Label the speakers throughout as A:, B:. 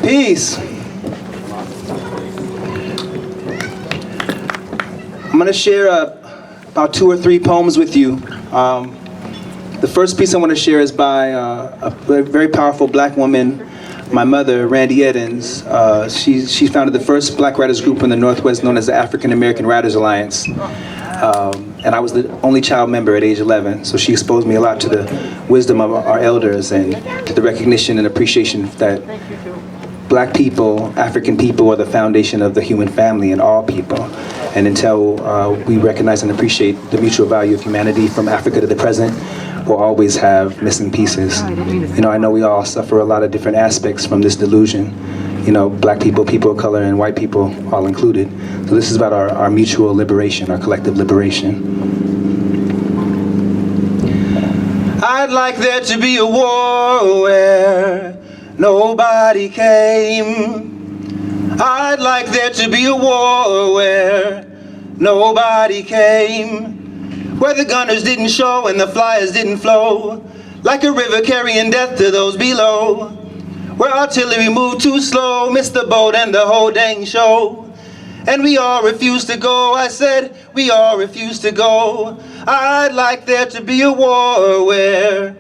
A: Peace. I'm going to share about 2 or 3 poems with you. The first piece I want to share is by a very powerful black woman, my mother, Rajnii Eddins. She founded the first black writers group in the Northwest known as the African American Writers Alliance. And I was the only child member at age 11, so she exposed me a lot to the wisdom of our elders and to the recognition and appreciation that black people, African people, are the foundation of the human family and all people. And until we recognize and appreciate the mutual value of humanity from Africa to the present, we'll always have missing pieces. You know, I know we all suffer a lot of different aspects from this delusion. You know, black people, people of color, and white people all included. So this is about our mutual liberation, our collective liberation. I'd like there to be a war where nobody came. I'd like there to be a war where nobody came, where the gunners didn't show and the flyers didn't flow, like a river carrying death to those below, where artillery moved too slow, missed the boat and the whole dang show. And we all refused to go, I said, we all refused to go. I'd like there to be a war where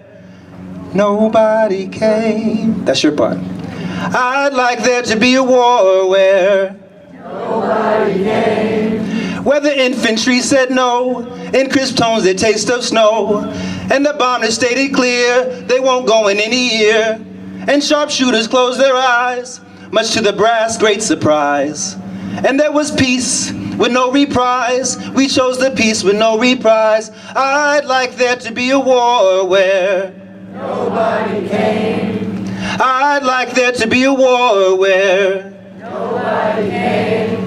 A: nobody came. That's your part. I'd like there to be a war where nobody came, where the infantry said no, in crisp tones the taste of snow, and the bombers stated clear, they won't go in any year, and sharpshooters closed their eyes, much to the brass' great surprise. And there was peace with no reprise, we chose the peace with no reprise. I'd like there to be a war where nobody came. I'd like there to be a war where nobody came,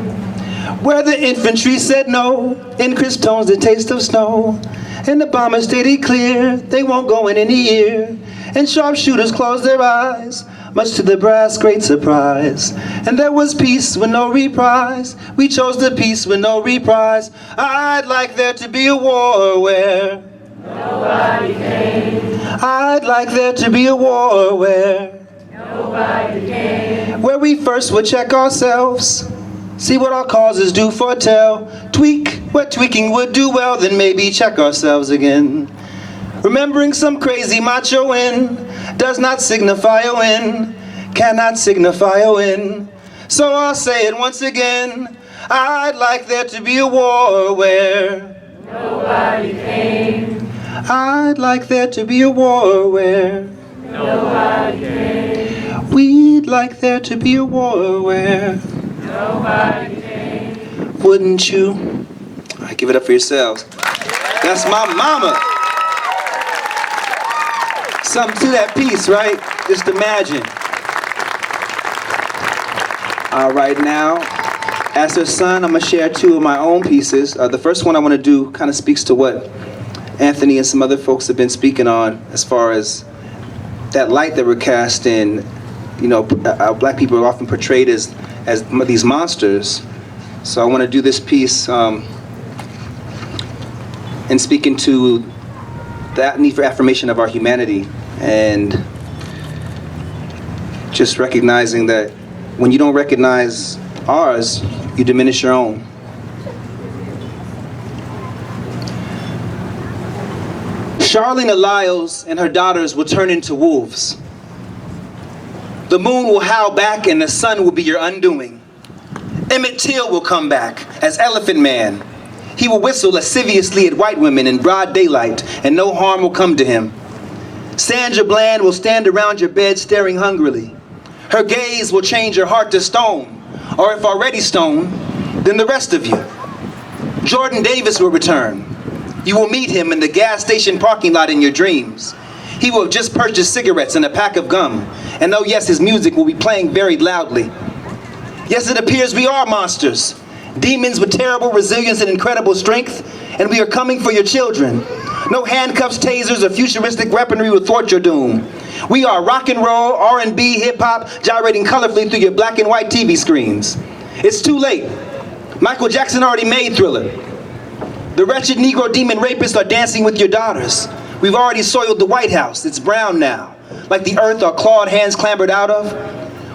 A: where the infantry said no, in crisp tones the taste of snow, and the bombers stated clear, they won't go in any year, and sharpshooters closed their eyes, much to the brass' great surprise. And there was peace with no reprise, we chose the peace with no reprise. I'd like there to be a war where nobody came. I'd like there to be a war where nobody came, where we first would check ourselves, see what our causes do foretell, tweak what tweaking would do well, then maybe check ourselves again. Remembering some crazy macho win does not signify a win, cannot signify a win. So I'll say it once again, I'd like there to be a war where nobody came. I'd like there to be a war where nobody came. We'd like there to be a war where nobody came. Wouldn't you? All right, give it up for yourselves. That's my mama. Something to that piece, right? Just imagine. All right, now, as her son, I'm gonna share 2 of my own pieces. The first one I wanna do kind of speaks to what Anthony and some other folks have been speaking on as far as that light that we're cast in. You know, black people are often portrayed as these monsters. So I want to do this piece in speaking to that need for affirmation of our humanity, and just recognizing that when you don't recognize ours, you diminish your own. Charlene Lyles and her daughters will turn into wolves. The moon will howl back and the sun will be your undoing. Emmett Till will come back as Elephant Man. He will whistle lasciviously at white women in broad daylight and no harm will come to him. Sandra Bland will stand around your bed staring hungrily. Her gaze will change your heart to stone, or if already stone, then the rest of you. Jordan Davis will return. You will meet him in the gas station parking lot in your dreams. He will have just purchased cigarettes and a pack of gum. And oh yes, his music will be playing very loudly. Yes, it appears we are monsters. Demons with terrible resilience and incredible strength. And we are coming for your children. No handcuffs, tasers, or futuristic weaponry will thwart your doom. We are rock and roll, R&B, hip hop, gyrating colorfully through your black and white TV screens. It's too late. Michael Jackson already made Thriller. The wretched Negro demon rapists are dancing with your daughters. We've already soiled the White House. It's brown now, like the earth our clawed hands clambered out of.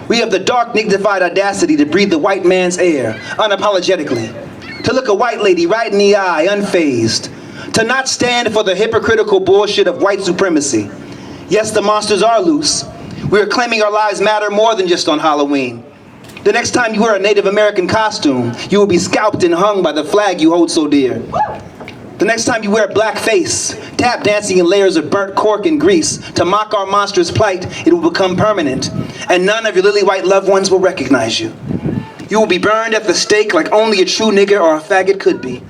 A: We have the dark, dignified audacity to breathe the white man's air, unapologetically. To look a white lady right in the eye, unfazed. To not stand for the hypocritical bullshit of white supremacy. Yes, the monsters are loose. We are claiming our lives matter more than just on Halloween. The next time you wear a Native American costume, you will be scalped and hung by the flag you hold so dear. The next time you wear blackface, tap dancing in layers of burnt cork and grease to mock our monstrous plight, it will become permanent, and none of your lily white loved ones will recognize you. You will be burned at the stake like only a true nigger or a faggot could be.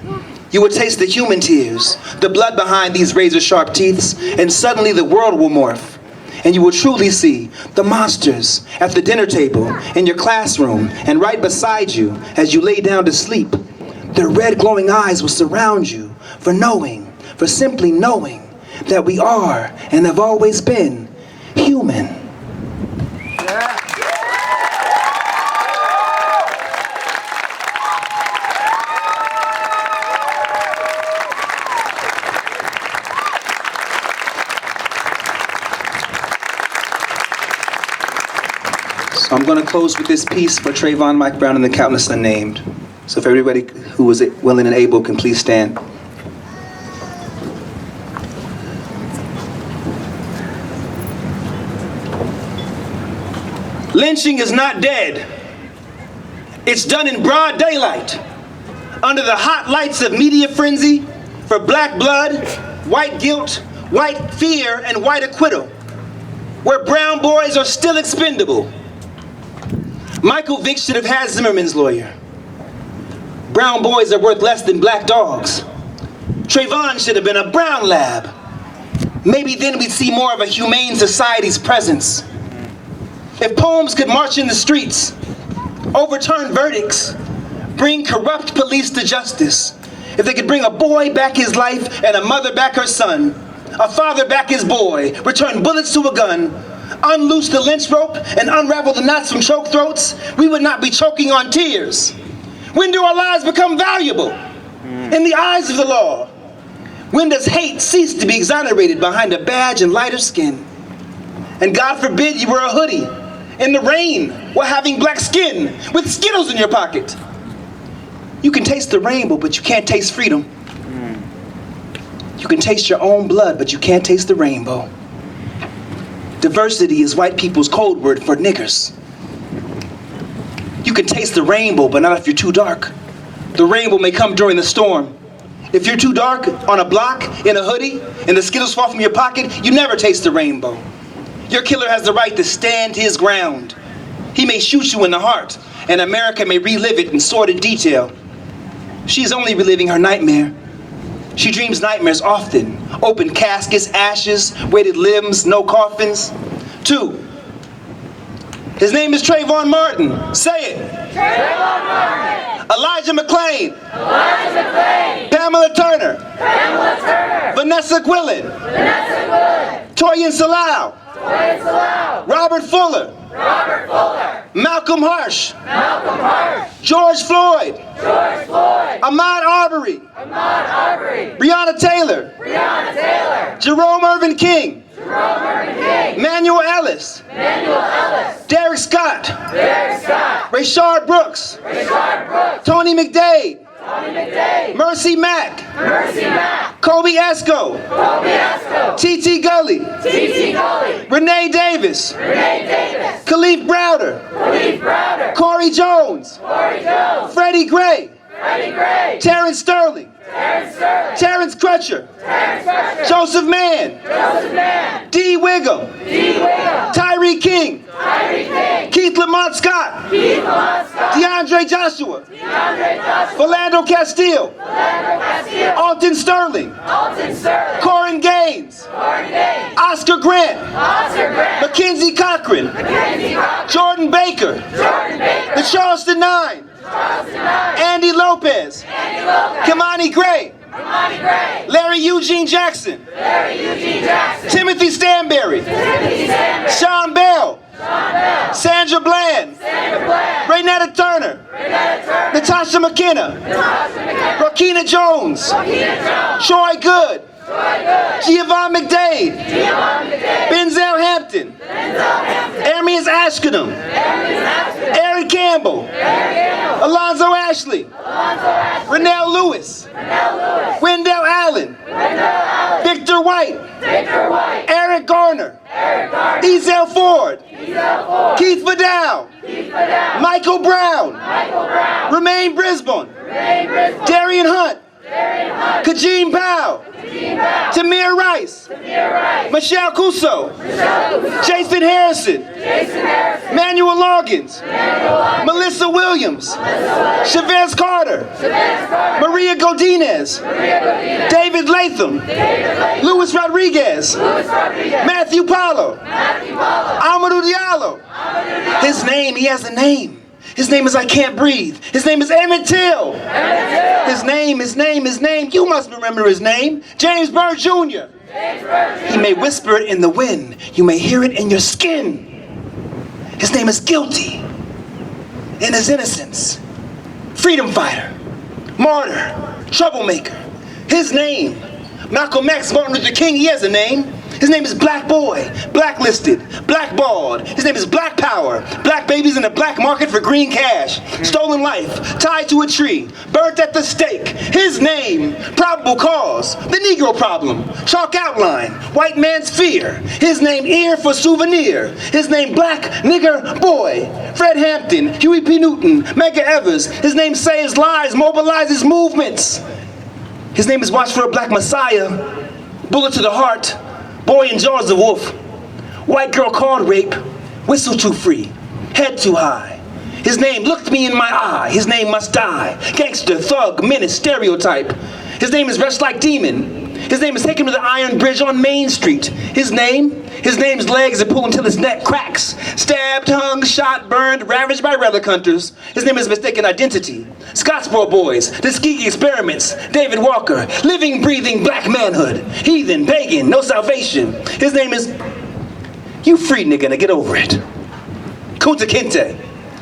A: You will taste the human tears, the blood behind these razor-sharp teeths, and suddenly the world will morph. And you will truly see the monsters at the dinner table, in your classroom, and right beside you as you lay down to sleep. Their red glowing eyes will surround you for knowing, for simply knowing that we are and have always been human. So I'm going to close with this piece for Trayvon, Mike Brown, and the countless unnamed. So if everybody who was willing and able can please stand. Lynching is not dead. It's done in broad daylight, under the hot lights of media frenzy for black blood, white guilt, white fear, and white acquittal, where brown boys are still expendable. Michael Vick should have had Zimmerman's lawyer. Brown boys are worth less than black dogs. Trayvon should have been a brown lab. Maybe then we'd see more of a humane society's presence. If poems could march in the streets, overturn verdicts, bring corrupt police to justice, if they could bring a boy back his life and a mother back her son, a father back his boy, return bullets to a gun, unloose the lynch rope and unravel the knots from choke throats, we would not be choking on tears. When do our lives become valuable in the eyes of the law? When does hate cease to be exonerated behind a badge and lighter skin? And God forbid you wear a hoodie in the rain while having black skin with Skittles in your pocket. You can taste the rainbow, but you can't taste freedom. You can taste your own blood, but you can't taste the rainbow. Diversity is white people's code word for niggers. You can taste the rainbow, but not if you're too dark. The rainbow may come during the storm. If you're too dark on a block, in a hoodie, and the Skittles fall from your pocket, you never taste the rainbow. Your killer has the right to stand his ground. He may shoot you in the heart, and America may relive it in sordid detail. She's only reliving her nightmare. She dreams nightmares often. Open caskets, ashes, weighted limbs, no coffins. 2. His name is Trayvon Martin. Say it.
B: Trayvon Martin.
A: Elijah McClain.
B: Elijah McClain.
A: Pamela Turner.
B: Pamela Turner.
A: Vanessa Quillen.
B: Vanessa Quillen.
A: Toyin Salau.
B: Toyin Salau.
A: Robert Fuller.
B: Robert Fuller.
A: Malcolm Harsh.
B: Malcolm Harsh.
A: George Floyd.
B: George Floyd.
A: Ahmaud Arbery.
B: Ahmaud Arbery.
A: Breonna Taylor.
B: Breonna Taylor.
A: Jerome Irvin King.
B: Jerome Irvin King.
A: Manuel Ellis.
B: Manuel Ellis.
A: Derek Scott.
B: Derek Scott.
A: Rayshard Brooks.
B: Rayshard Brooks.
A: Tony McDade.
B: Tony McDade.
A: Mercy Mack.
B: Mercy Mack.
A: Kobe Esco.
B: Kobe Esco.
A: T.T. Gully.
B: T.T. Gully.
A: Renee Davis.
B: Renee Davis.
A: Khalif Browder.
B: Khalif Browder.
A: Corey Jones.
B: Corey Jones.
A: Freddie Gray.
B: Freddie Gray.
A: Terrence Sterling.
B: Terrence Sterling.
A: Terrence Crutcher.
B: Terrence Crutcher.
A: Joseph Mann.
B: Joseph Mann.
A: Dee Wiggum.
B: Dee Wiggum.
A: Tyree King.
B: Tyree King.
A: Keith Lamont Scott.
B: Keith Lamont Scott.
A: DeAndre Joshua.
B: DeAndre Joshua.
A: Philando Castile.
B: Philando Castile.
A: Alton Sterling.
B: Alton Sterling.
A: Corin Gaines.
B: Corin Gaines.
A: Oscar Grant.
B: Oscar Grant.
A: Mackenzie Cochran.
B: Mackenzie Cochran.
A: Jordan Baker.
B: Jordan Baker.
A: The Charleston Nine.
B: Charleston Nine.
A: Andy Lopez.
B: Andy Lopez.
A: Kamani Gray.
B: Kamani Gray.
A: Larry Eugene Jackson.
B: Larry Eugene Jackson.
A: Timothy Stanberry.
B: Timothy Stanberry.
A: Sean Bell.
B: Sean Bell.
A: Sandra Bland.
B: Sandra Bland.
A: Raynetta Turner.
B: Renetta Turner.
A: Natasha McKenna.
B: Natasha McKenna.
A: Rakina Jones.
B: Rakina Jones.
A: Troy Good. Giovanni McDade. Benzel Hampton. Ermias Ashkenham. Eric Campbell. Alonzo Ashley. Rennell Lewis. Wendell Allen. Victor White. Eric Garner. Ezel Ford. Keith Vidal. Michael Brown. Romaine Brisbane. Darian Hunt. Kajim Powell. Tamir Rice. Michelle Cuso. Jason Harrison. Manuel Loggins. Melissa Williams. Chavez Carter. Maria Godinez. David Latham. Luis Rodriguez. Matthew Paulo. Amadou Diallo. His name, he has a name. His name is I Can't Breathe. His name is Emmett Till. His name. You must remember his name. James Byrd Jr. He may whisper it in the wind. You may hear it in your skin. His name is Guilty in his innocence. Freedom fighter. Martyr. Troublemaker. His name. Malcolm X, Martin Luther King, he has a name. His name is Black Boy, Blacklisted, Blackballed. His name is Black Power, Black babies in the black market for green cash. Stolen life, tied to a tree, burnt at the stake. His name, Probable Cause, the Negro Problem, Chalk Outline, White Man's Fear. His name, Ear for Souvenir. His name, Black Nigger Boy, Fred Hampton, Huey P. Newton, Medgar Evers. His name, Says Lies, Mobilizes Movements. His name is Watch for a Black Messiah, Bullet to the Heart, Boy in Jaws the Wolf, White Girl Called Rape, Whistle Too Free, Head Too High. His name Looked Me in My Eye, His name Must Die, Gangster, Thug, Menace, Stereotype. His name is Rest Like Demon. His name is Take Him to the Iron Bridge on Main Street. His name's legs are pulled until his neck cracks. Stabbed, hung, shot, burned, ravaged by relic hunters. His name is Mistaken Identity. Scottsboro Boys, Tuskegee Experiments, David Walker, Living, Breathing, Black Manhood, Heathen, Pagan, No Salvation. His name is You Free Nigga, now get over it. Kunta Kinte,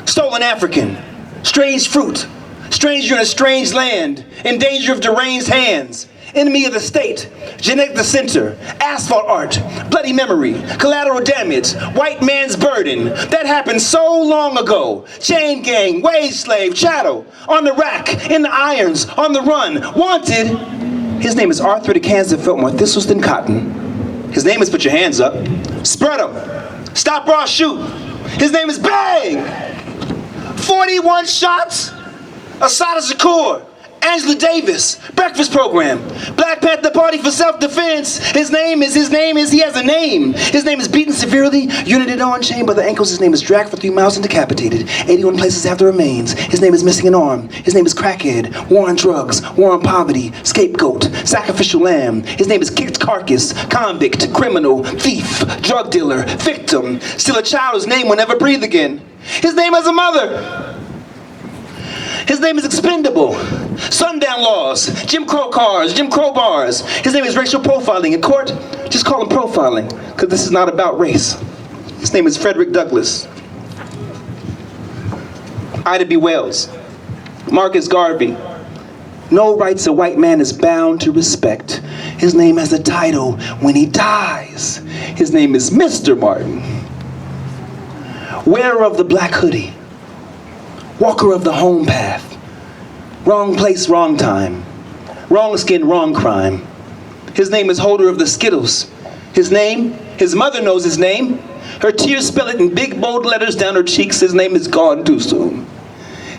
A: Stolen African, Strange Fruit, Stranger in a Strange Land, In Danger of Deranged Hands, Enemy of the State, Genetic the Center, Asphalt Art, Bloody Memory, Collateral Damage, White Man's Burden. That happened so long ago. Chain Gang, Wage Slave, Chattel, On the Rack, In the Irons, On the Run, Wanted. His name is Arthritic Hands that felt more thistles than cotton. His name is Put Your Hands Up. Spread 'em. Stop, Raw, Shoot. His name is Bang. 41 shots. Asada Shakur. Angela Davis, Breakfast Program, Black Panther Party for Self-Defense. His name is, he has a name. His name is Beaten Severely, United on Chain by the Ankles. His name is Dragged for 3 miles and Decapitated. 81 places have the remains. His name is Missing an Arm. His name is Crackhead, War on Drugs, War on Poverty, Scapegoat, Sacrificial Lamb. His name is Kicked Carcass, Convict, Criminal, Thief, Drug Dealer, Victim. Still a child whose name will never breathe again. His name has a mother. His name is Expendable, Sundown Laws, Jim Crow Cars, Jim Crow Bars. His name is Racial Profiling. In court, just call him profiling, because this is not about race. His name is Frederick Douglass. Ida B. Wells, Marcus Garvey. No rights a white man is bound to respect. His name has a title when he dies. His name is Mr. Martin. Wearer of the black hoodie. Walker of the home path. Wrong place, wrong time. Wrong skin, wrong crime. His name is holder of the Skittles. His name, his mother knows his name. Her tears spell it in big bold letters down her cheeks. His name is gone too soon.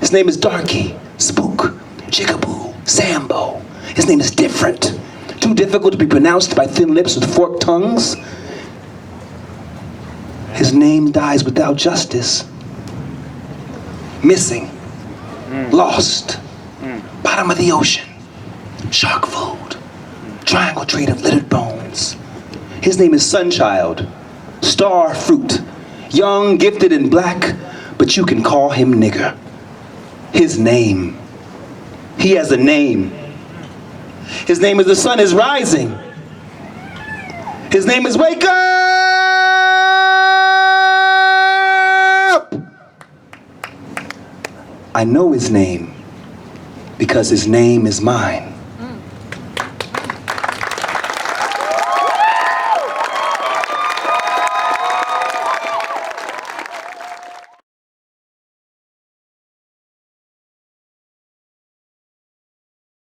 A: His name is Darky, Spook, Jigaboo, Sambo. His name is Different. Too difficult to be pronounced by thin lips with forked tongues. His name dies without justice. Missing, lost, bottom of the ocean, shark food, triangle trade of littered bones. His name is Sunchild, Star Fruit, young, gifted, and black, but you can call him nigger. His name, he has a name. His name is The Sun is Rising. His name is Wake Up! I know his name because his name is mine.